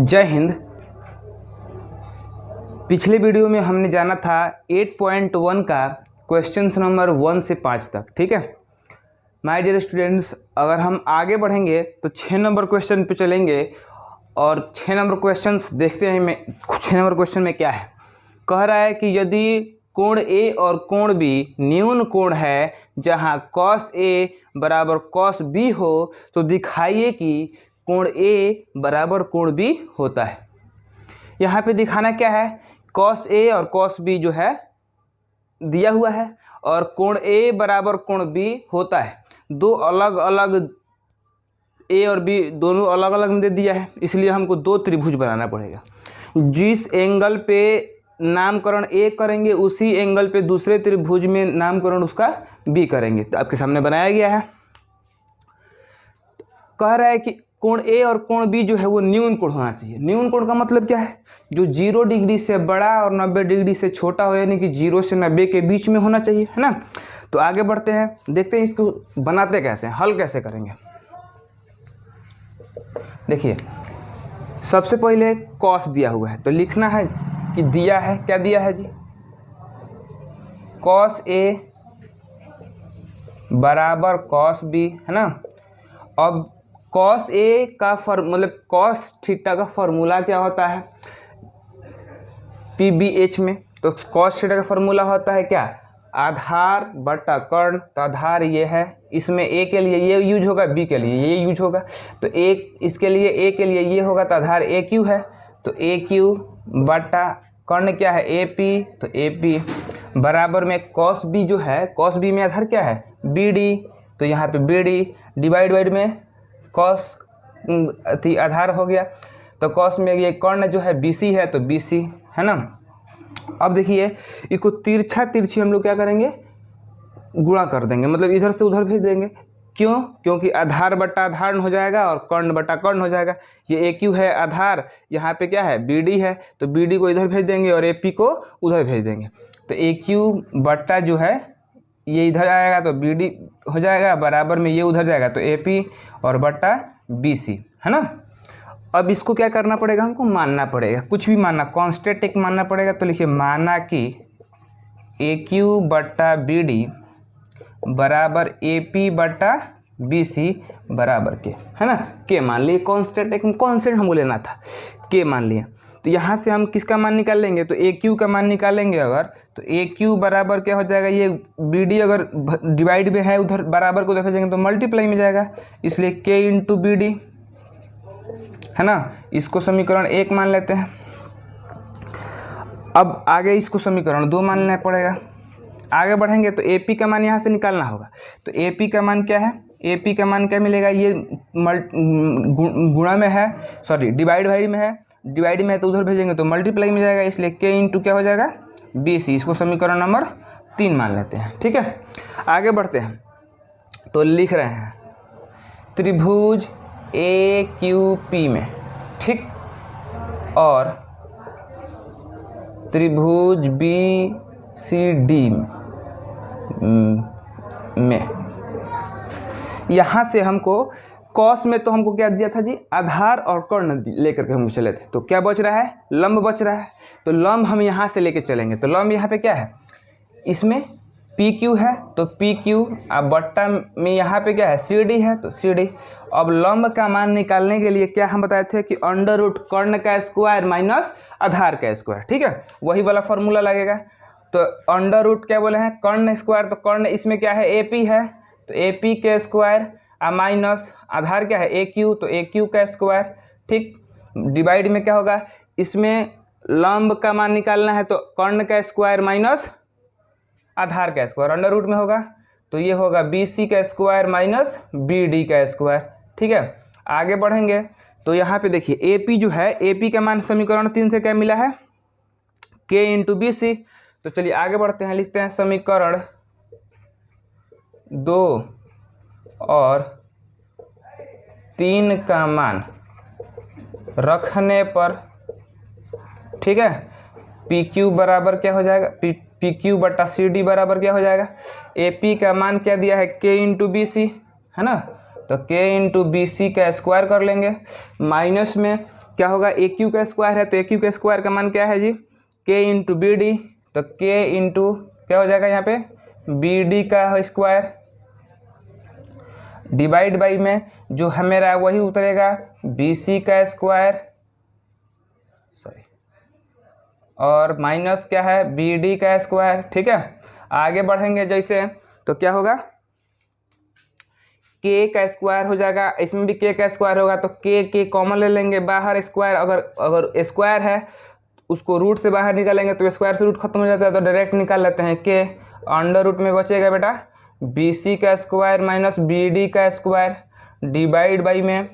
जय हिंद। पिछले वीडियो में हमने जाना था 8.1 का क्वेश्चन नंबर 1 से 5 तक। ठीक है माय डियर स्टूडेंट्स, अगर हम आगे बढ़ेंगे तो 6 नंबर क्वेश्चन पे चलेंगे और 6 नंबर क्वेश्चन देखते हैं। 6 नंबर क्वेश्चन में क्या है, कह रहा है कि यदि कोण ए और कोण बी न्यून कोण है जहां cos ए बराबर cos बी हो तो दिखाइए कि कोण ए बराबर कोण बी होता है। यहाँ पे दिखाना क्या है, cos ए और cos बी जो है दिया हुआ है और कोण ए बराबर कोण बी होता है। दो अलग अलग ए और बी दोनों अलग अलग में दे दिया है, इसलिए हमको दो त्रिभुज बनाना पड़ेगा। जिस एंगल पे नामकरण ए करेंगे उसी एंगल पे दूसरे त्रिभुज में नामकरण उसका बी करेंगे। तो आपके सामने बनाया गया है। कह रहा है कि कोण ए और कोण बी जो है वो न्यून कोण होना चाहिए। न्यून कोण का मतलब क्या है, जो 0 डिग्री से बड़ा और 90 डिग्री से छोटा हो, यानी कि 0 से 90 के बीच में होना चाहिए, है ना। तो आगे बढ़ते हैं, देखते हैं इसको बनाते कैसे, हल कैसे करेंगे। देखिए सबसे पहले cos दिया हुआ है तो लिखना है कि दिया है, क्या दिया है जी, cos ए बराबर cos बी, है ना। अब cos ए का मतलब cos थीटा का फॉर्मूला क्या होता है PBH में, तो cos थीटा का फॉर्मूला होता है क्या, आधार बटा कर्ण। तो आधार ये है, इसमें ए के लिए ये यूज होगा, बी के लिए ये यूज होगा। तो एक इसके लिए ए के लिए ये होगा, तो आधार ए क्यू है, तो ए क्यू बटा कर्ण क्या है ए पी, तो ए पी बराबर में cos बी जो है, cos बी में आधार क्या है बी डी, तो यहाँ पे बी डी डिवाइड में cos आधार हो गया। तो cos में ये कर्ण जो है BC है, तो BC है ना। अब देखिए इसको तिरछा तिरछी हम लोग क्या करेंगे, गुणा कर देंगे, मतलब इधर से उधर भेज देंगे। क्यों, क्योंकि आधार बटा आधार हो जाएगा और कर्ण बटा कर्ण हो जाएगा। ये AQ है आधार, यहाँ पे क्या है BD है, तो BD को इधर भेज देंगे और AP को उधर भेज देंगे। तो AQ बटा जो है ये इधर आएगा तो BD हो जाएगा, बराबर में ये उधर जाएगा तो AP और बटा BC, है ना। अब इसको क्या करना पड़ेगा, हमको मानना पड़ेगा, कुछ भी मानना, कांस्टेंट एक मानना पड़ेगा। तो लिखिए माना कि AQ बटा BD बराबर AP बटा BC बराबर के, है ना। के मान लिए, कांस्टेंट एक कांस्टेंट हमको लेना था, के मान लिया। तो यहाँ से हम किसका मान निकाल लेंगे, तो AQ का मान निकालेंगे अगर, तो AQ बराबर क्या हो जाएगा, ये BD अगर डिवाइड में है उधर बराबर को देखा जाएंगे तो मल्टीप्लाई में जाएगा, इसलिए K इंटू BD, है ना। इसको समीकरण 1 मान लेते हैं। अब आगे इसको समीकरण 2 मान लेना पड़ेगा। आगे बढ़ेंगे तो AP का मान यहाँ से निकालना होगा। तो AP का मान क्या है, AP का मान क्या मिलेगा, ये गुणा में है, सॉरी डिवाइड में है, डिवाइड में है तो उधर भेजेंगे तो मल्टीप्लाई में जाएगा, इसलिए K इंटू क्या हो जाएगा BC। इसको समीकरण नंबर 3 मान लेते हैं। ठीक है आगे बढ़ते हैं, तो लिख रहे हैं त्रिभुज AQP में, ठीक, और त्रिभुज BCD में यहाँ से हमको cos में तो हमको क्या दिया था जी, आधार और कर्ण लेकर के हम चले थे। तो क्या बच रहा है, लंब बच रहा है। तो लंब हम यहाँ से लेके चलेंगे। तो लंब यहाँ पे क्या है, इसमें PQ है तो PQ, अब बट्टा में यहाँ पे क्या है CD है तो CD। अब लंब का मान निकालने के लिए क्या हम बताए थे कि अंडर रूट कर्ण का स्क्वायर माइनस आधार का स्क्वायर, ठीक है, वही वाला फॉर्मूला लगेगा। तो अंडर रूट क्या बोले हैं, कर्ण स्क्वायर, तो कर्ण इसमें क्या है AP है, तो AP के स्क्वायर माइनस आधार क्या है AQ, तो AQ का स्क्वायर, ठीक। डिवाइड में क्या होगा, इसमें लंब का मान निकालना है तो कर्ण का स्क्वायर माइनस आधार का स्क्वायर अंडर रूट में होगा, तो ये होगा BC का स्क्वायर माइनस BD का स्क्वायर, ठीक है। आगे बढ़ेंगे तो यहाँ पे देखिए AP जो है, AP का मान समीकरण 3 से क्या मिला है K इंटू BC। तो चलिए आगे बढ़ते हैं, लिखते हैं समीकरण 2 और 3 का मान रखने पर, ठीक है, PQ बराबर क्या हो जाएगा, PQ बटा CD बराबर क्या हो जाएगा, AP का मान क्या दिया है K इंटू BC, है ना। तो k इंटू बी सी का स्क्वायर कर लेंगे, माइनस में क्या होगा, ए क्यू का स्क्वायर है तो ए क्यू का स्क्वायर का मान क्या है जी, k इंटू बी डी, तो k इंटू क्या हो जाएगा यहाँ पे बी डी का स्क्वायर, डिवाइड बाई में जो है मेरा वही उतरेगा बी सी का स्क्वायर, सॉरी, और माइनस क्या है बी डी का स्क्वायर। ठीक है, आगे बढ़ेंगे जैसे तो क्या होगा, k का स्क्वायर हो जाएगा, इसमें भी k का स्क्वायर होगा तो k कॉमन ले लेंगे बाहर, स्क्वायर अगर स्क्वायर है उसको रूट से बाहर निकालेंगे तो स्क्वायर से रूट खत्म हो जाता है तो डायरेक्ट निकाल लेते हैं k, अंडर रूट में बचेगा बेटा बी सी का स्क्वायर माइनस बी डी का स्क्वायर, डिवाइड बाई में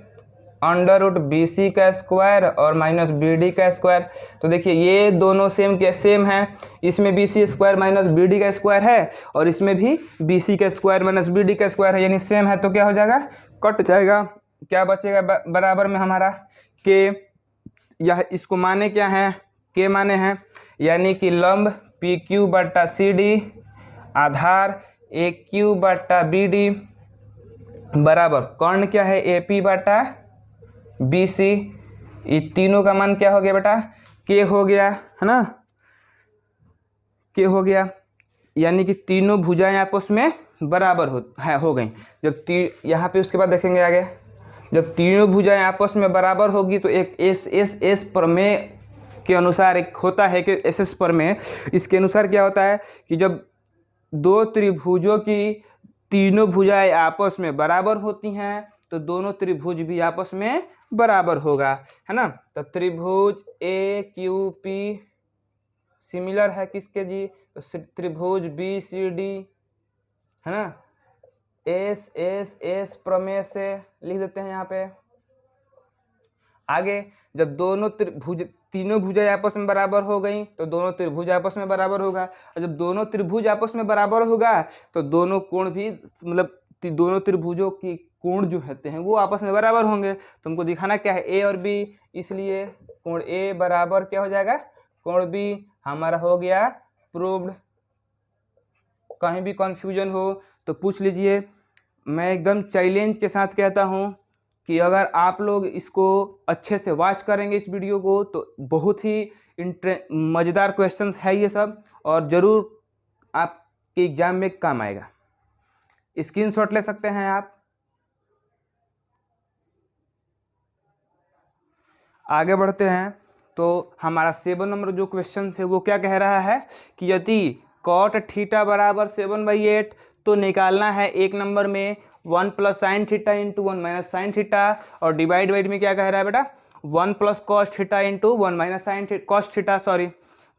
अंडर रूट बी सी का स्क्वायर और माइनस बी डी का स्क्वायर। तो देखिए ये दोनों सेम है, इसमें B C square minus B D का स्क्वायर है और इसमें भी बी सी का स्क्वायर माइनस बी डी का स्क्वायर है, यानी सेम है तो क्या हो जाएगा, कट जाएगा, क्या बचेगा बराबर में हमारा के, यह इसको माने क्या है, के माने हैं यानी कि लंब पी क्यू बट्टा सी डी आधार ए क्यू बट्टा बी डी बराबर कर्ण क्या है ए पी बट्टा बी सी, ये तीनों का मान क्या हो गया बेटा, के हो गया है ना, के हो गया, यानी कि तीनों भुजाएं आपस में बराबर हो गई। जब यहाँ पे उसके बाद देखेंगे आगे, जब तीनों भुजाएं आपस में बराबर होगी तो एक एस प्रमेय के अनुसार एक होता है कि एस प्रमेय, इसके अनुसार क्या होता है कि जब दो त्रिभुजों की तीनों भुजाएं आपस में बराबर होती हैं तो दोनों त्रिभुज भी आपस में बराबर होगा, है ना। तो त्रिभुज ए क्यू पी सिमिलर है किसके जी, तो त्रिभुज बी सी डी, है ना, एस एस एस प्रमेय से लिख देते हैं यहाँ पे। आगे जब दोनों तीनों भुजाएं आपस में बराबर हो गई तो दोनों त्रिभुज आपस में बराबर होगा, और जब दोनों त्रिभुज आपस में बराबर होगा तो दोनों कोण भी, मतलब दोनों त्रिभुजों की कोण जो होते हैं वो आपस में बराबर होंगे। तो हमको दिखाना क्या है, ए और बी, इसलिए कोण ए बराबर क्या हो जाएगा, कोण बी हमारा हो गया प्रूव्ड। कहीं भी कंफ्यूजन हो तो पूछ लीजिए। मैं एकदम चैलेंज के साथ कहता हूँ कि अगर आप लोग इसको अच्छे से वॉच करेंगे इस वीडियो को तो बहुत ही मज़ेदार क्वेश्चंस है ये सब, और ज़रूर आपके एग्जाम में काम आएगा। स्क्रीनशॉट ले सकते हैं आप। आगे बढ़ते हैं तो हमारा 7 नंबर जो क्वेश्चन है वो क्या कह रहा है कि यदि कॉट थीटा बराबर 7/8 तो निकालना है एक नंबर में 1 plus sine theta into 1 minus sine theta, और डिवाइड बाइड में क्या कह रहा है बेटा 1 plus cos theta into 1 minus sine cos theta, sorry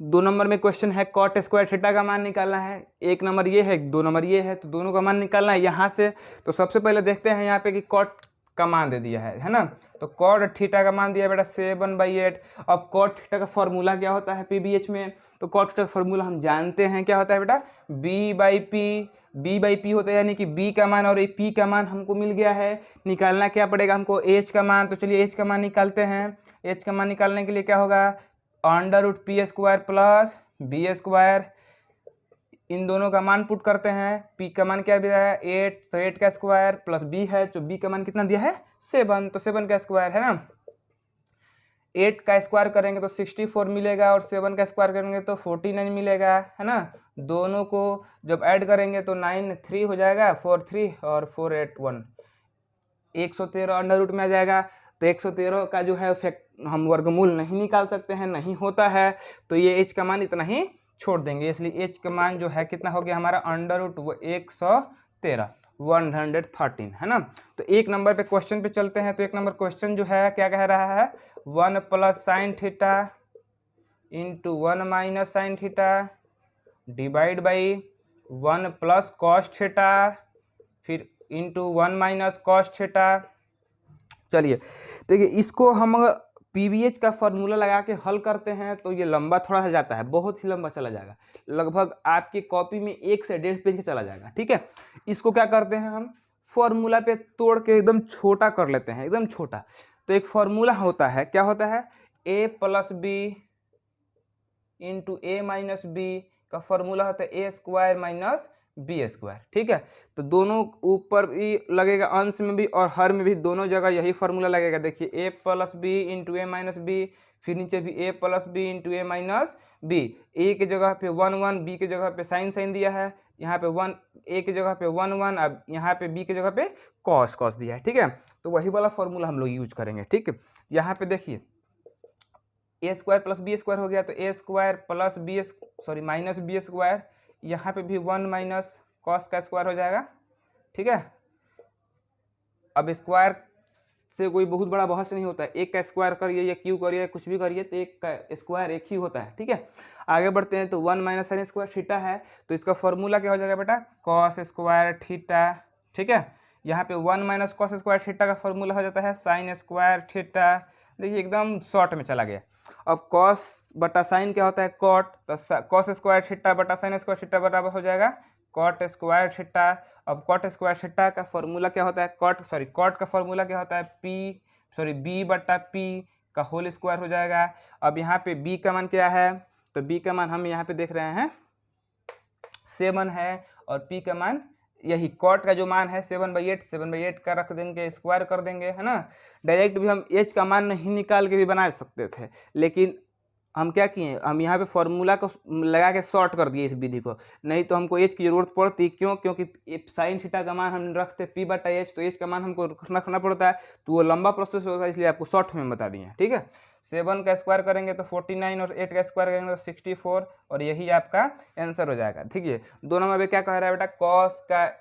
2 number में क्वेश्चन है कॉट स्क्वायर थीटा का मान निकालना है। 1 नंबर ये है 2 नंबर ये है, तो दोनों का मान निकालना है यहाँ से। तो सबसे पहले देखते हैं यहाँ पे कि कॉट का मान दे दिया है ना, तो कॉट थीटा का मान दिया बेटा 7/8। अब कॉट थीटा का फॉर्मूला क्या होता है पीबीएच में, तो कॉट थीटा का फॉर्मूला हम जानते हैं क्या होता है बेटा बी बाई पी होता है, यानी कि बी का मान और पी का मान हमको मिल गया है। निकालना क्या पड़ेगा हमको एच का मान, तो चलिए एच का मान निकालते हैं। एच का मान निकालने के लिए क्या होगा, under root P square plus B square, इन दोनों का मान पुट करते हैं। पी का मान क्या दिया है 8, तो 8 का स्क्वायर प्लस बी है, तो बी का मान कितना दिया है 7, तो 7 का स्क्वायर है ना। 8 का स्क्वायर करेंगे तो 64 मिलेगा और 7 का स्क्वायर करेंगे तो 49 मिलेगा, है ना। दोनों को जब ऐड करेंगे तो 9 3 हो जाएगा, 4 3 और 4 8 1, 113 अंडर रूट में आ जाएगा। तो 113 का जो है हम वर्गमूल नहीं निकाल सकते हैं, नहीं होता है, तो ये एच का मान इतना ही छोड़ देंगे, इसलिए एच का मान जो है कितना हो गया हमारा अंडर रूट 113 113, है ना। तो 1 नंबर पे क्वेश्चन पे चलते हैं। तो 1 नंबर क्वेश्चन जो है क्या कह रहा है 1 plus sine theta into 1 minus sine theta divide by 1 plus cos theta फिर इंटू 1 माइनस कॉस थीटा। चलिए देखिए, इसको हम अगर पीवीएच का फॉर्मूला लगा के हल करते हैं तो ये लंबा थोड़ा सा जाता है, बहुत ही लंबा चला जाएगा, लगभग आपकी कॉपी में 1 से 1.5 पेज का चला जाएगा, ठीक है। इसको क्या करते हैं हम फॉर्मूला पे तोड़ के एकदम छोटा कर लेते हैं, एकदम छोटा। तो एक फॉर्मूला होता है, क्या होता है a plus B into A minus B का फॉर्मूला होता है A square minus B square. ठीक है, तो दोनों ऊपर भी लगेगा, अंश में भी और हर में भी, दोनों जगह यही फार्मूला लगेगा। देखिए ए plus B into A minus B, फिर नीचे भी ए plus B into A minus B. ए की जगह पे 1 1, बी की जगह पे साइन साइन दिया है, यहाँ पे 1 ए की जगह पे 1 1, अब यहाँ पे बी की जगह पे कॉस कॉस दिया है। ठीक है, तो वही वाला फार्मूला हम लोग यूज करेंगे। ठीक है, यहाँ पे देखिए A square plus B square हो गया, तो A square plus B sorry minus B square, यहाँ पे भी 1 माइनस कॉस का स्क्वायर हो जाएगा। ठीक है, अब स्क्वायर से कोई बहुत बड़ा बहस नहीं होता है, एक का स्क्वायर करिए या क्यू करिए कुछ भी करिए तो एक का स्क्वायर एक ही होता है। ठीक है, आगे बढ़ते हैं। तो 1 माइनस साइन स्क्वायर थीटा है, तो इसका फॉर्मूला क्या हो जाएगा बेटा, कॉस स्क्वायर थीटा। ठीक है, यहाँ पे 1 माइनस कॉस स्क्वायर थीटा का फॉर्मूला हो जाता है साइन स्क्वायर थीटा। देखिए एकदम शॉर्ट में चला गया। अब कॉस बटा साइन क्या होता है, कॉट, तो कॉस स्क्वायर थीटा बटा साइन स्क्वायर थीटा बराबर हो जाएगा कॉट स्क्वायर थीटा। अब कॉट स्क्वायर थीटा का फॉर्मूला क्या होता है, कॉट का फॉर्मूला क्या होता है बी बटा पी का होल स्क्वायर हो जाएगा। अब यहाँ पे बी का मान क्या है, तो बी का मान हम यहाँ पे देख रहे हैं 7 है, और पी का मान यही कॉट का जो मान है 7/8 का रख देंगे, स्क्वायर कर देंगे, है ना। डायरेक्ट भी हम एच का मान नहीं निकाल के भी बना सकते थे, लेकिन हम क्या किए, हम यहाँ पे फॉर्मूला को लगा के शॉर्ट कर दिए इस विधि को, नहीं तो हमको एच की जरूरत पड़ती। क्यों, क्योंकि साइन थीटा का मान हम रखते पी बटा एच, तो एच का मान हमको रखना पड़ता है, तो वो लंबा प्रोसेस होगा, इसलिए आपको शॉर्ट में बता दिए। ठीक है, 7 का स्क्वायर करेंगे तो 49 और 8 का स्क्वायर करेंगे तो 64, और यही आपका आंसर हो जाएगा। ठीक है, दोनों में भी क्या कह रहा है बेटा,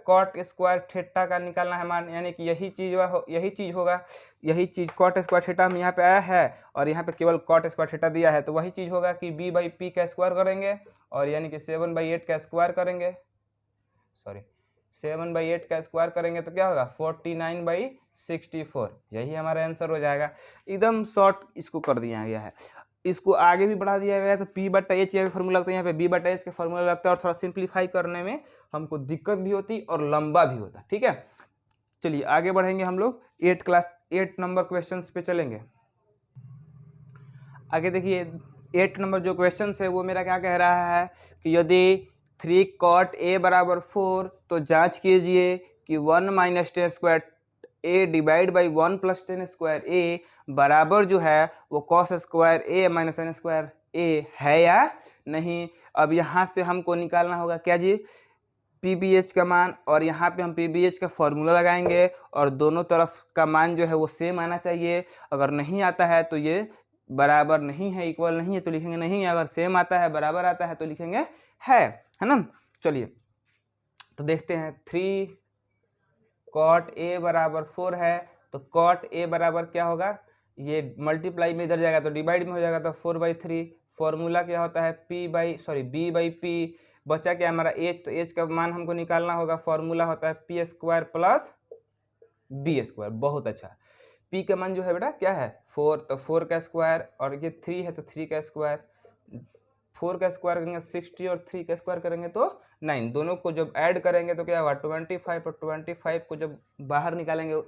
कॉट स्क्वायर थीटा का निकालना है मान, यानी कि यही चीज़ होगा, यही चीज़ कॉट स्क्वायर थीटा हम यहाँ पे आया है, और यहाँ पे केवल कॉट स्क्वायर थीटा दिया है, तो वही चीज़ होगा कि बी बाई पी का स्क्वायर करेंगे, और यानी कि 7/8 का स्क्वायर करेंगे, 7/8 का स्क्वायर करेंगे तो क्या होगा 49/64, यही हमारा आंसर हो जाएगा। एकदम शॉर्ट इसको कर दिया गया है, इसको आगे भी बढ़ा दिया गया है। तो पी बटा एच यहाँ पे फॉर्मूला लगता है, यहाँ पे बी बटा एच का फॉर्मूला लगता है, और थोड़ा सिंप्लीफाई करने में हमको दिक्कत भी होती और लंबा भी होता। ठीक है, चलिए आगे बढ़ेंगे हम लोग 8 नंबर क्वेश्चन पे चलेंगे। आगे देखिए 8 नंबर जो क्वेश्चन है वो मेरा क्या कह रहा है कि यदि 3 cot a बराबर 4, तो जांच कीजिए कि 1 minus 10 square a divide by 1 plus 10 square a बराबर जो है वो cos square a minus sine square a है या नहीं। अब यहाँ से हमको निकालना होगा क्या जी, PBH का मान, और यहाँ पे हम PBH का फॉर्मूला लगाएंगे, और दोनों तरफ का मान जो है वो सेम आना चाहिए। अगर नहीं आता है तो ये बराबर नहीं है, इक्वल नहीं है तो लिखेंगे नहीं, अगर सेम आता है बराबर आता है तो लिखेंगे है ना। चलिए तो देखते हैं, 3 cot a बराबर 4 है, तो cot a बराबर क्या होगा, ये मल्टीप्लाई में इधर जाएगा तो डिवाइड में हो जाएगा, तो 4/3। फॉर्मूला क्या होता है b बाई पी, बचा क्या हमारा h, तो h का मान हमको निकालना होगा, फॉर्मूला होता है P square plus B square. बहुत अच्छा, p का मान जो है बेटा क्या है 4, तो 4 का स्क्वायर, और ये 3 है तो 3 का स्क्वायर, 4 का स्क्वायर करेंगे 60 और 3 का स्क्वायर करेंगे तो 9, दोनों को जब ऐड करेंगे तो क्या होगा 25, और 25 को जब बाहर निकालेंगे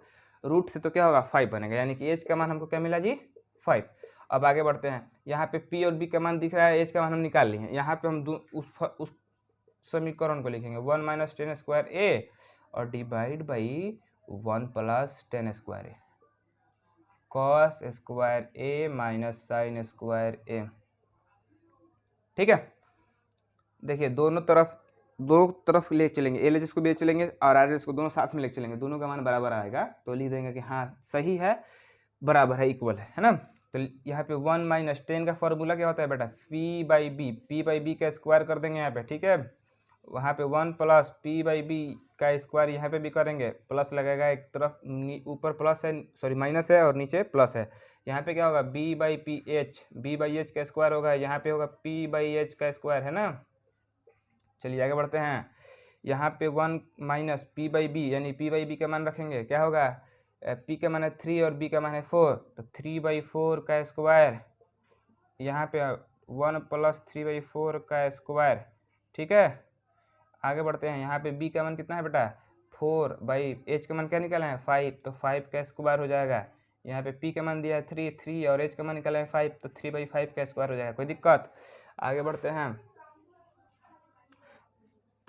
रूट से तो क्या होगा 5 बनेगा, यानी कि एच का मान हमको क्या मिला जी 5। अब आगे बढ़ते हैं, यहाँ पे पी और बी का मान दिख रहा है, एच का मान हम निकाल लिए हैं, यहाँ पे हम उस समीकरण को लिखेंगे 1 माइनस 10 स्क्वायर ए और divide by 1 plus 10 square A, cos square A minus sine square A. ठीक है, देखिए दोनों तरफ ले चलेंगे, एल एच एस को भी ले चलेंगे और आर एच एस को दोनों साथ में ले चलेंगे, दोनों का मान बराबर आएगा तो लिख देंगे कि हाँ सही है, बराबर है, इक्वल है ना। तो यहाँ पे 1 माइनस 10 का फॉर्मूला क्या होता है बेटा पी बाई बी का स्क्वायर कर देंगे यहाँ पे। ठीक है, वहाँ पे 1 प्लस पी बाई बी का स्क्वायर यहाँ पे भी करेंगे, प्लस लगेगा, एक तरफ ऊपर प्लस है माइनस है और नीचे प्लस है, यहाँ पे क्या होगा बी बाई एच का स्क्वायर होगा, यहाँ पे होगा पी बाई एच का स्क्वायर, है ना। चलिए आगे बढ़ते हैं, यहाँ पे 1 माइनस पी बाई बी, यानी पी बाई बी का मान रखेंगे, क्या होगा पी का मान है 3 और बी का मान है 4, तो 3/4 का स्क्वायर, यहाँ पे 1 प्लस 3/4 का स्क्वायर। ठीक है, आगे बढ़ते हैं, यहाँ पे बी का मान कितना है बेटा 4 बाई एच का मान क्या निकाला है 5, तो 5 का स्क्वायर हो जाएगा। यहाँ पे पी का मान दिया है 3 और एच का मान निकाला है 5, तो 3/5 का स्क्वायर हो जाएगा। कोई दिक्कत, आगे बढ़ते हैं,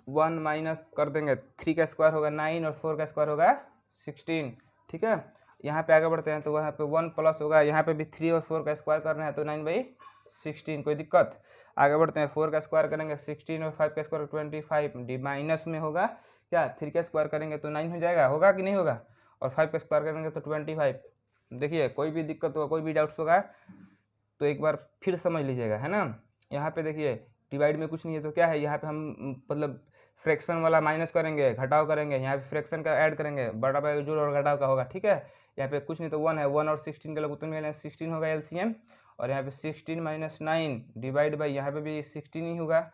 1 माइनस कर देंगे 3 का स्क्वायर होगा 9 और 4 का स्क्वायर होगा 16। ठीक है, यहाँ पे आगे बढ़ते हैं तो वहाँ पे 1 प्लस होगा, यहाँ पे भी 3 और 4 का स्क्वायर करना है तो 9/16, कोई दिक्कत। आगे बढ़ते हैं 4 का स्क्वायर करेंगे 16 और 5 का स्क्वायर 25, डी माइनस में होगा क्या 3 का स्क्वायर करेंगे तो 9 हो जाएगा, होगा कि नहीं होगा, और 5 का स्क्वायर करेंगे तो 25। देखिए कोई भी दिक्कत होगा, कोई भी डाउट्स होगा तो एक बार फिर समझ लीजिएगा, है ना। यहाँ पे देखिए डिवाइड में कुछ नहीं है तो क्या है, यहाँ पे हम मतलब फ्रैक्शन वाला माइनस करेंगे, घटाव करेंगे, यहाँ पे फ्रैक्शन का ऐड करेंगे, बड़ा का जोड़ और घटाव का होगा। ठीक है, यहाँ पे कुछ नहीं तो 1 है, 1 और 16 के लघुत्तम में 16 होगा एलसीएम, और यहाँ पे 16 माइनस 9 डिवाइड बाई, यहाँ पे भी 16 ही होगा,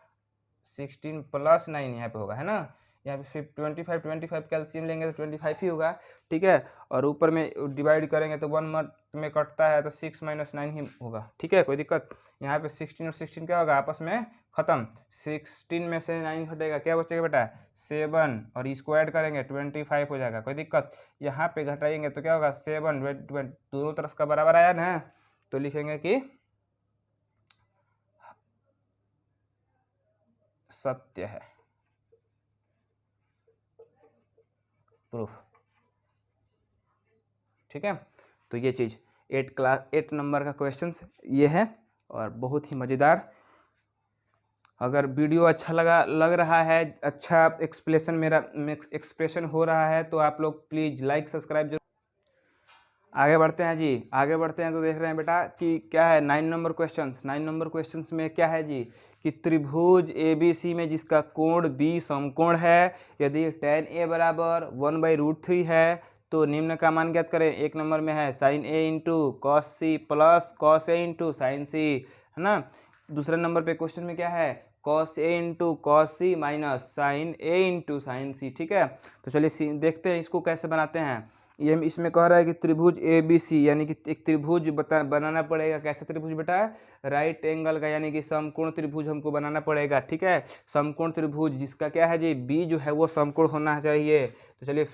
16 प्लस 9 यहाँ पे होगा, है ना। यहाँ पे फिर 25 कैल्शियम लेंगे तो 25 ही होगा। ठीक है, और ऊपर में डिवाइड करेंगे तो 1 में कटता है तो 6 माइनस 9 ही होगा। ठीक है, कोई दिक्कत। यहाँ पे 16 और 16 क्या होगा आपस में खत्म, 16 में से 9 हटेगा, क्या बचेगा बेटा 7, और इसको ऐड करेंगे 25 हो जाएगा, कोई दिक्कत। यहाँ पे घटाएंगे तो क्या होगा 7, दोनों तरफ का बराबर आया ना, तो लिखेंगे कि सत्य है, प्रूफ। ठीक है, तो ये चीज़ 8 नंबर का क्वेश्चन ये है, और बहुत ही मज़ेदार। अगर वीडियो अच्छा लग रहा है, अच्छा एक्सप्लेशन मेरा एक्सप्रेशन हो रहा है तो आप लोग प्लीज़ लाइक सब्सक्राइब जरूर। आगे बढ़ते हैं जी, आगे बढ़ते हैं तो देख रहे हैं बेटा कि क्या है 9 नंबर क्वेश्चन। 9 नंबर क्वेश्चन में क्या है जी कि त्रिभुज ABC में जिसका कोण B समकोण है, यदि tan A बराबर 1/√3 है तो निम्न का मान ज्ञात करें। एक नंबर में है sin A into cos C plus cos A into sin C, है ना। दूसरे नंबर पे क्वेश्चन में क्या है cos A into cos C minus sin A into sin C। ठीक है, तो चलिए देखते हैं इसको कैसे बनाते हैं। ये इसमें कह रहा है कि त्रिभुज ABC, यानी कि एक त्रिभुज बनाना पड़ेगा। कैसा त्रिभुज बेटा, राइट एंगल का, यानी कि समकोण त्रिभुज हमको बनाना पड़ेगा। ठीक है, समकोण त्रिभुज जिसका क्या है जी B जो है वो समकोण होना चाहिए। तो चलिए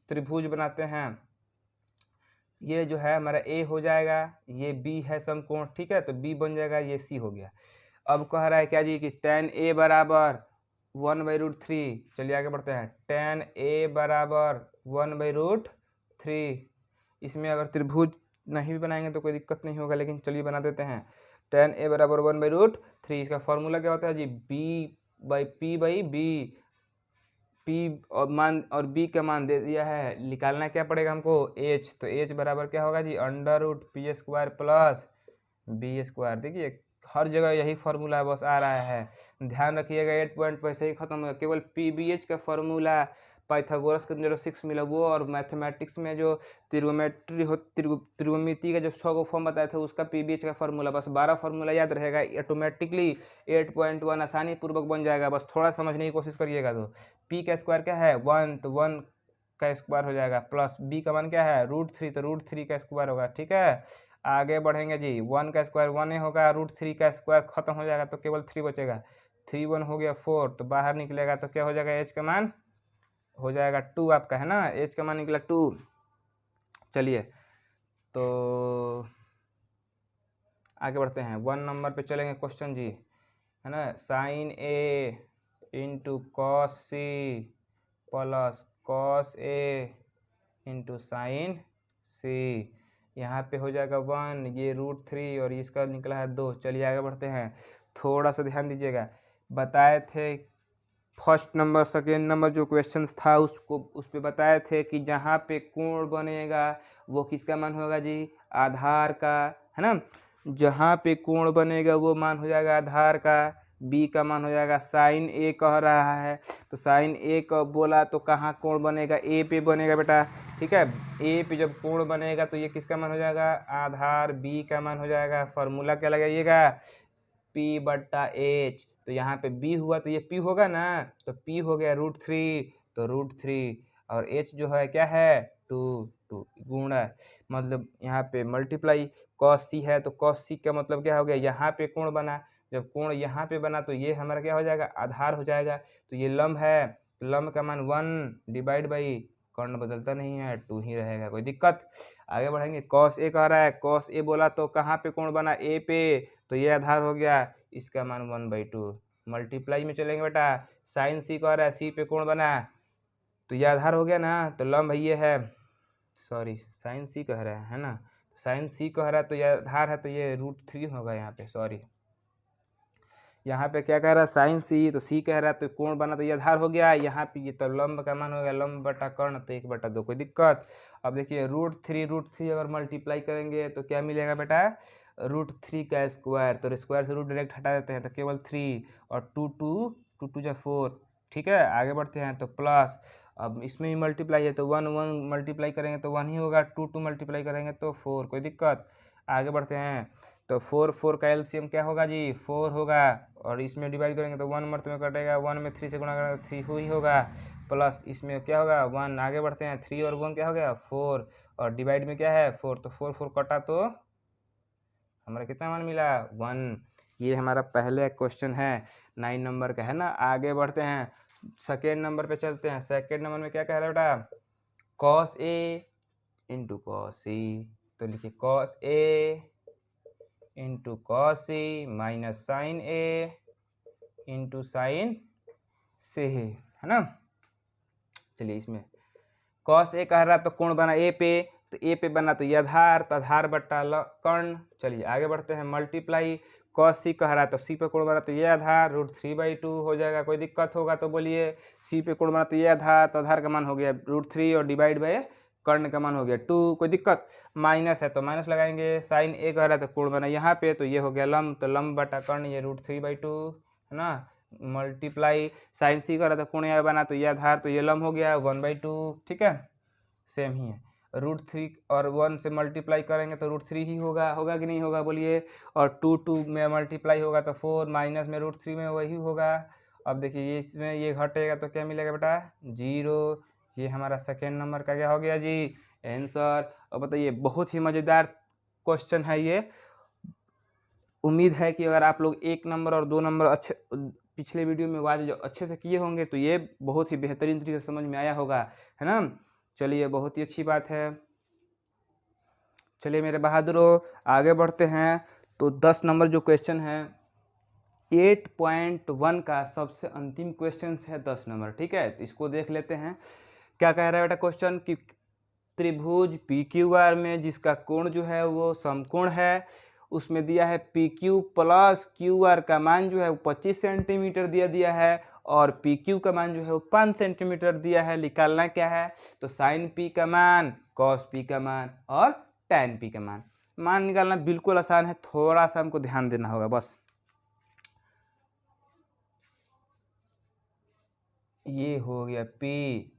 त्रिभुज बनाते हैं। ये जो है हमारा A हो जाएगा, ये B है समकोण। ठीक है, तो B बन जाएगा, ये C हो गया। अब कह रहा है क्या जी कि tan A बराबर 1/√3। चलिए आगे बढ़ते हैं, tan A बराबर 1/√3। इसमें अगर त्रिभुज नहीं भी बनाएंगे तो कोई दिक्कत नहीं होगा, लेकिन चलिए बना देते हैं। tan A बराबर 1/√3, इसका फॉर्मूला क्या होता है जी B/P/B। P और B का मान दे दिया है, निकालना क्या पड़ेगा हमको H, तो H बराबर क्या होगा जी √P² प्लस B²। देखिए हर जगह यही फार्मूला बस आ रहा है, ध्यान रखिएगा। 8 पॉइंट पैसे ही खत्म होगा, केवल PBH का फार्मूला पाइथागोरस का जो 6 मिला वो, और मैथमेटिक्स में जो त्रिगोणमिति का जो 6 गो फॉर्म बताए थे उसका PBH का फार्मूला, बस 12 फार्मूला याद रहेगा, ऑटोमेटिकली 8.1 आसानी पूर्वक बन जाएगा। बस थोड़ा समझने की कोशिश करिएगा। तो P का स्क्वायर क्या है 1, तो 1 का स्क्वायर हो जाएगा, प्लस B का मान क्या है √3, तो √3 का स्क्वायर होगा। ठीक है, आगे बढ़ेंगे जी, 1 का स्क्वायर 1 ही होगा, √3 का स्क्वायर खत्म हो जाएगा तो केवल 3 बचेगा। 3 1 हो गया 4, तो बाहर निकलेगा तो क्या हो जाएगा H का मान हो जाएगा 2 आपका, है ना। H का मान निकला 2। चलिए तो आगे बढ़ते हैं, 1 नंबर पे चलेंगे क्वेश्चन जी, है ना। sin A into cos C plus cos A into sin C, यहाँ पे हो जाएगा 1, ये √3 और इसका निकला है 2। चलिए आगे बढ़ते हैं, थोड़ा सा ध्यान दीजिएगा। बताए थे फर्स्ट नंबर सेकेंड नंबर जो क्वेश्चंस था उसको उस पे बताए थे कि जहाँ पे कोण बनेगा वो किसका मान होगा जी आधार का, है ना। जहाँ पे कोण बनेगा वो मान हो जाएगा आधार का। B का मान हो जाएगा sin A कह रहा है, तो sin A का बोला तो कहाँ कोण बनेगा A पे बनेगा बेटा। ठीक है, A पे जब कोण बनेगा तो ये किसका मान हो जाएगा आधार B का मान हो जाएगा। फॉर्मूला क्या लगाइएगा P/H, तो यहाँ पे B हुआ तो ये P होगा ना, तो P हो गया √3, तो √3 और H जो है क्या है 2 गुणा, मतलब यहाँ पे मल्टीप्लाई cos C है, तो cos C का मतलब क्या हो गया यहाँ पे कोण बना, जब कोण यहाँ पे बना तो ये हमारा क्या हो जाएगा आधार हो जाएगा। तो ये लंब है, लंब का मान 1 डिवाइड बाई कर्ण बदलता नहीं है 2 ही रहेगा, कोई दिक्कत। आगे बढ़ेंगे, cos A कह रहा है, cos A बोला तो कहाँ पे कोण बना A पे, तो ये आधार हो गया, इसका मान 1/2। मल्टीप्लाई में चलेंगे बेटा, साइन सी कह रहा है सी पे कोण बना, तो ये आधार हो गया ना, तो लंब ये है, सॉरी साइन सी कह रहा है ना, साइन सी कह रहा है तो ये आधार है, तो ये √3 होगा यहाँ पे, सॉरी यहाँ पे क्या कह रहा है साइन सी, तो सी कह रहा है तो कोण बना, तो ये आधार हो गया। यहाँ पे ये तो लंब का मान हो गया, लंब बटा कर्ण, तो 1/2 कोई दिक्कत। अब देखिए √3 अगर मल्टीप्लाई करेंगे तो क्या मिलेगा बेटा, √3 का स्क्वायर, तो स्क्वायर से रूट डायरेक्ट हटा देते हैं तो केवल 3 और 2 जा 4, ठीक है। आगे बढ़ते हैं तो प्लस, अब इसमें भी मल्टीप्लाई है तो 1 मल्टीप्लाई करेंगे तो 1 ही होगा, 2 मल्टीप्लाई करेंगे तो 4, कोई दिक्कत। आगे बढ़ते हैं तो 4 का एलसीएम क्या होगा जी, 4 होगा, और इसमें डिवाइड करेंगे तो 1 मर्त में कटेगा, 1 में 3 से गुणा करेंगे तो 3 ही होगा, प्लस इसमें क्या होगा 1। आगे बढ़ते हैं 3 और 1 क्या हो गया 4, और डिवाइड में क्या है 4, तो 4 कटा तो हमारा कितना मान मिला 1। ये हमारा पहले क्वेश्चन है 9 नंबर का है ना। आगे बढ़ते हैं सेकेंड नंबर पे चलते हैं। सेकेंड नंबर में क्या कह रहा है बेटा, cos A into cos C, तो लिखिए cos A into cos C minus sine A into sine C, है ना। चलिए इसमें cos A कह रहा तो कोण बना A पे, तो A पे बना तो ये आधार, तो आधार बट्टा कर्ण। चलिए आगे बढ़ते हैं मल्टीप्लाई, cos C कह रहा तो C पे कोण बना तो ये आधार, √3/2 हो जाएगा, कोई दिक्कत होगा तो बोलिए। C पे कोण बना तो ये आधार, तो आधार का मान हो गया √3 और डिवाइड बाय कर्ण का मान हो गया 2, कोई दिक्कत। माइनस है तो माइनस लगाएंगे, साइन A कह रहा तो कोण बना यहाँ पे, तो ये हो गया लंब, तो लंब बटा कर्ण ये √3/2 है ना। मल्टीप्लाई साइन सी का रहा था कोण यहाँ बना तो ये आधार, तो ये लंब हो गया 1/2, ठीक है। सेम ही है, √3 और 1 से मल्टीप्लाई करेंगे तो √3 ही होगा, होगा कि नहीं होगा बोलिए। और 2 में मल्टीप्लाई होगा तो 4, माइनस में √3 में वही होगा। अब देखिए ये इसमें ये घटेगा तो क्या मिलेगा बेटा 0। ये हमारा सेकेंड नंबर का क्या हो गया जी आंसर। अब बताइए बहुत ही मज़ेदार क्वेश्चन है ये। उम्मीद है कि अगर आप लोग 1 नंबर और 2 नंबर अच्छे पिछले वीडियो में वाज जो अच्छे से किए होंगे तो ये बहुत ही बेहतरीन तरीके से समझ में आया होगा, है ना। चलिए बहुत ही अच्छी बात है। चलिए मेरे बहादुरों आगे बढ़ते हैं। तो 10 नंबर जो क्वेश्चन है 8.1 का सबसे अंतिम क्वेश्चन है 10 नंबर, ठीक है। तो इसको देख लेते हैं क्या कह रहा है बेटा क्वेश्चन कि त्रिभुज PQR में जिसका कोण जो है वो समकोण है, उसमें दिया है PQ प्लस QR का मान जो है वो 25 सेंटीमीटर दिया है, और PQ का मान जो है वो 5 सेंटीमीटर दिया है। निकालना क्या है, तो साइन P का मान, कॉस P का मान और टैन P का मान निकालना बिल्कुल आसान है, थोड़ा सा हमको ध्यान देना होगा बस। ये हो गया P,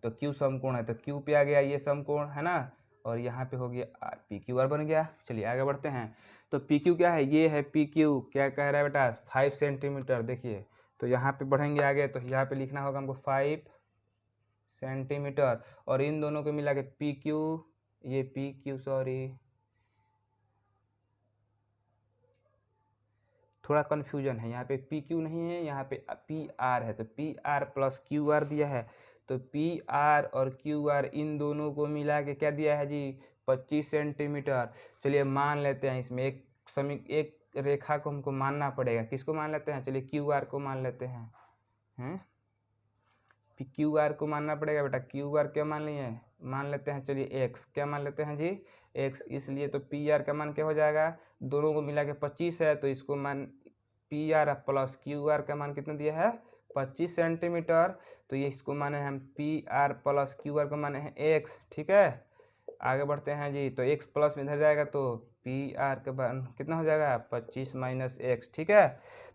तो Q समकोण है तो Q पे आ गया ये समकोण, है ना। और यहाँ पे हो गया PQR बन गया। चलिए आगे बढ़ते हैं। तो PQ क्या है, ये है PQ, क्या कह रहा है बेटा 5 सेंटीमीटर। देखिए तो यहाँ पे बढ़ेंगे आगे तो यहाँ पे लिखना होगा हमको 5 सेंटीमीटर, और इन दोनों को मिला के PQ, ये PQ सॉरी थोड़ा कन्फ्यूजन है, यहाँ पे PQ नहीं है, यहाँ पे PR है, तो PR प्लस QR दिया है, तो PR और QR इन दोनों को मिला के क्या दिया है जी 25 सेंटीमीटर। चलिए मान लेते हैं इसमें एक रेखा को हमको मानना पड़ेगा, किसको मान लेते हैं, चलिए QR को मान लेते हैं QR को मानना पड़ेगा बेटा। QR क्या मान लिए, मान लेते हैं चलिए X, क्या मान लेते हैं जी X, इसलिए तो PR का मान क्या हो जाएगा, दोनों को मिला के 25 है, तो इसको मान PR प्लस QR का मान कितना दिया है 25 सेंटीमीटर, तो ये इसको माने हम PR प्लस QR को माने हैं X, ठीक है। आगे बढ़ते हैं जी, तो X प्लस में इधर जाएगा तो PR का मान कितना हो जाएगा 25 माइनस X, ठीक है।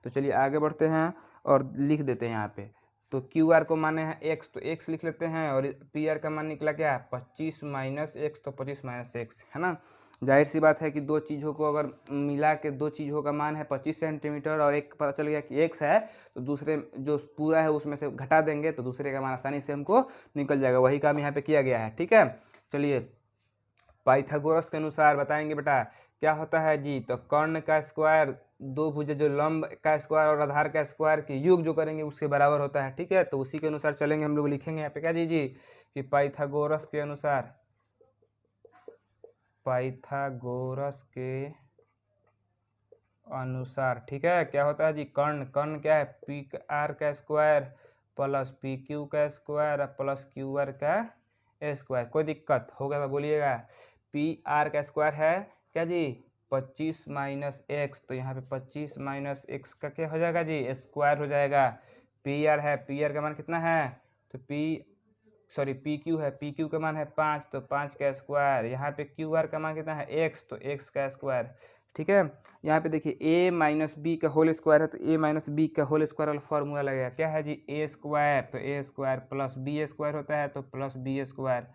तो चलिए आगे बढ़ते हैं और लिख देते हैं यहाँ पे, तो QR को माने हैं X, तो X लिख लेते हैं, और PR का मान निकला क्या 25 माइनस X, तो 25 माइनस X, है ना। जाहिर सी बात है कि दो चीज़ों को अगर मिला के दो चीज़ों का मान है 25 सेंटीमीटर और एक पता चल गया कि X है, तो दूसरे जो पूरा है उसमें से घटा देंगे तो दूसरे का मान आसानी से हमको निकल जाएगा, वही काम यहाँ पे किया गया है, ठीक है। चलिए पाइथागोरस के अनुसार बताएंगे बेटा क्या होता है जी, तो कर्ण का स्क्वायर दो भुजा जो लंब का स्क्वायर और आधार का स्क्वायर की योग जो करेंगे उसके बराबर होता है, ठीक है। तो उसी के अनुसार चलेंगे हम लोग, लिखेंगे यहाँ पे क्या जी कि पाइथागोरस के अनुसार, पाइथागोरस के अनुसार, ठीक है, क्या होता है जी कर्ण क्या है PR का स्क्वायर प्लस पी क्यू का स्क्वायर प्लस क्यू आर का स्क्वायर। कोई दिक्कत होगा तो बोलिएगा। पी आर का स्क्वायर है क्या जी 25 माइनस एक्स, तो यहाँ पे 25 माइनस एक्स का क्या हो जाएगा जी स्क्वायर हो जाएगा। पी आर है, पी आर का मान कितना है तो पी क्यू है, पी क्यू का मान है 5, तो 5 का स्क्वायर। यहाँ पे क्यू आर का मान कितना है एक्स, तो एक्स का स्क्वायर। ठीक है, यहाँ पे देखिए ए माइनस बी का होल स्क्वायर है, तो ए माइनस बी का होल स्क्वायर वाला फॉर्मूला लगेगा क्या है जी ए स्क्वायर, तो A square plus B square होता है तो प्लस बी स्क्वायर।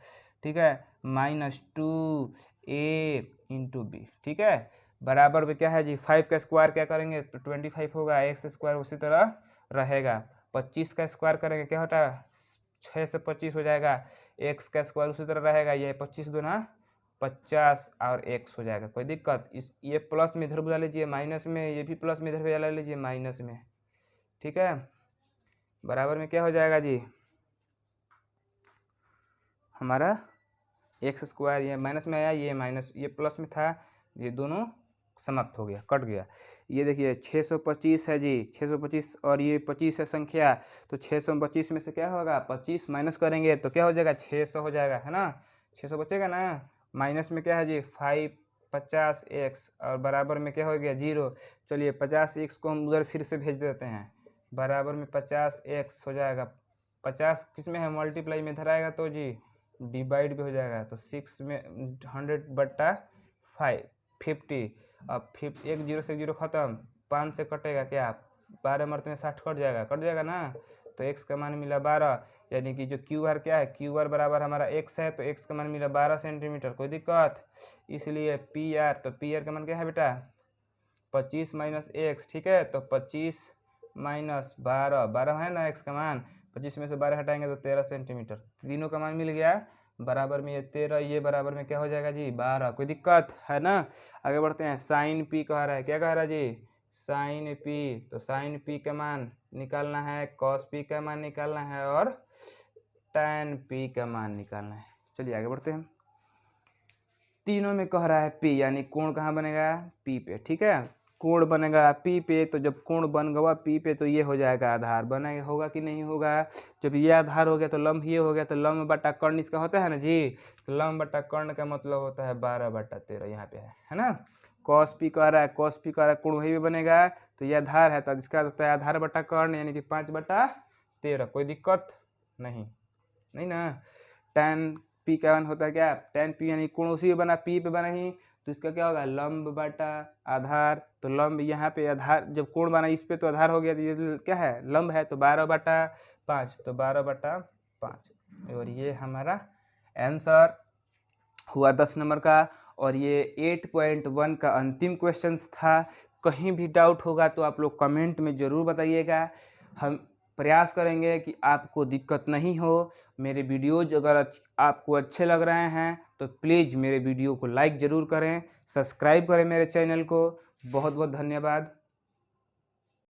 ठीक है, माइनस 2a इंटू बी। ठीक है, बराबर में क्या है जी 5 का स्क्वायर क्या करेंगे तो 25 होगा, एक्स स्क्वायर उसी तरह रहेगा। 25 का स्क्वायर करेंगे क्या होता है 6 से 25 हो जाएगा, एक्स का स्क्वायर उसी तरह रहेगा, ये 25 दूना 50 और एक्स हो जाएगा। कोई दिक्कत, इस ये प्लस में इधर बुला लीजिए माइनस में, ये भी प्लस में इधर बुला लीजिए माइनस में। ठीक है, बराबर में क्या हो जाएगा जी हमारा एक्स स्क्वायर, ये माइनस में आया, ये माइनस, ये प्लस में था, ये दोनों समाप्त हो गया, कट गया। ये देखिए 625 है जी 625 और ये 25 है संख्या, तो 625 में से क्या होगा 25 माइनस करेंगे तो क्या हो जाएगा 600 हो जाएगा, है ना 600 बचेगा ना। माइनस में क्या है जी 5 50 एक्स और बराबर में क्या हो गया 0। चलिए 50 एक्स को हम उधर फिर से भेज देते हैं, बराबर में 50 एक्स हो जाएगा। 50 किस में है मल्टीप्लाई में इधर आएगा तो जी डिवाइड भी हो जाएगा, तो 6 में 100/5 50। अब 1 0 से 0 खत्म, 5 से कटेगा क्या 12 मरते में 60 कट जाएगा ना, तो x का मान मिला 12, यानी कि जो क्यू आर क्या है क्यू आर बराबर हमारा x है, तो x का मान मिला 12 सेंटीमीटर। कोई दिक्कत, इसलिए पी आर, तो पी आर का मान क्या है बेटा 25 माइनस एक्स। ठीक है, तो 25 माइनस 12 है ना x का मान, 25 में से 12 हटाएंगे तो 13 सेंटीमीटर। तीनों का मान मिल गया, बराबर में ये 13, ये बराबर में क्या हो जाएगा जी 12। कोई दिक्कत है ना, आगे बढ़ते हैं। साइन पी कह रहा है, क्या कह रहा है जी साइन पी, तो साइन पी का मान निकालना है, कॉस पी का मान निकालना है और टैन पी का मान निकालना है। चलिए आगे बढ़ते हैं। तीनों में कह रहा है पी, यानी कोण कहाँ बनेगा पी पे। ठीक है, कोण बनेगा पी पे, तो जब कोण बन गया पी पे तो ये हो जाएगा आधार, बनेगा होगा कि नहीं होगा। जब ये आधार हो गया तो लंब ये हो गया, तो लंब बटा कर्ण इसका होता है ना जी, तो लंब बटा कर्ण का मतलब होता है 12/13 यहाँ पे है ना। कॉस पी कह रहा है, कॉस पी कह रहा है कोण वही भी बनेगा, तो ये आधार है तो इसका होता है आधार बटा कर्ण, यानी कि 5/13। कोई दिक्कत नहीं ना। टैन पी का मान होता है क्या टैन पी, यानी कोण उसी पे बना पी पे बना ही, तो इसका क्या होगा लंब बटा आधार, तो लंब यहाँ पे आधार, जब कोण बना इस पे तो आधार हो गया, तो ये क्या है लंब है, तो 12/5, तो 12/5, और ये हमारा आंसर हुआ 10 नंबर का। और ये 8.1 का अंतिम क्वेश्चन था। कहीं भी डाउट होगा तो आप लोग कमेंट में ज़रूर बताइएगा, हम प्रयास करेंगे कि आपको दिक्कत नहीं हो। मेरे वीडियोज़ अगर आपको अच्छे लग रहे हैं तो प्लीज़ मेरे वीडियो को लाइक ज़रूर करें, सब्सक्राइब करें मेरे चैनल को। बहुत बहुत धन्यवाद।